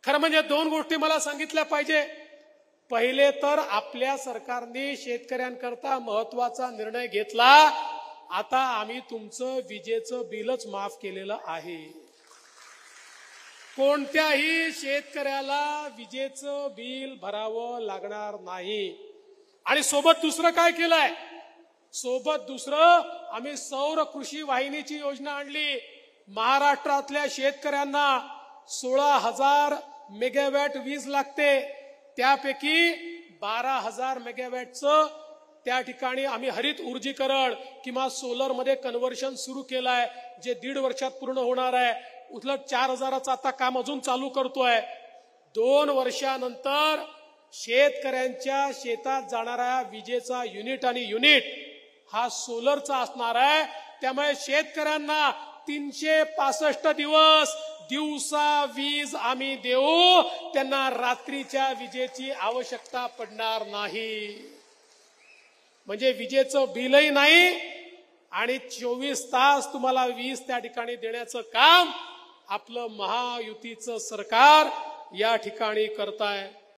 खरं म्हणजे दोन गोष्टी मला सांगितल्या पाहिजे. पहिले तर आपल्या सरकारने शेतकऱ्यांकरता महत्वाचा निर्णय घेतला. आता आम्ही तुमचं विजेचं बिलच माफ केलेलं आहे. कोणत्याही शेतकऱ्याला विजेचं बिल भरावं लागणार नाही. आणि सोबत दुसरं काय केलंय? सोबत दुसरं आम्ही सौर कृषी वाहिनीची योजना आणली. महाराष्ट्रातल्या शेतकऱ्यांना 16,000 मेगावॅट वीज लागते. त्यापैकी 12,000 मेगावॅटचं त्या ठिकाणी आम्ही हरित ऊर्जीकरण किंवा सोलर मध्ये कन्व्हर्शन सुरू केलंय, जे 1.5 वर्षात पूर्ण होणार आहे. उलट 4,000चं आता काम अजून चालू करतोय. 2 वर्षानंतर शेतकऱ्यांच्या शेतात जाणारा विजेचा युनिट हा सोलरचा असणार आहे. त्यामुळे शेतकऱ्यांना 365 दिवस दिवसा वीज आम्ही देऊ. त्यांना रात्रीच्या विजेची आवश्यकता पडणार नाही. म्हणजे विजेचं बिलही नाही आणि 24 तास तुम्हाला वीज त्या ठिकाणी देण्याचं काम आपलं महायुतीचं सरकार या ठिकाणी करताय.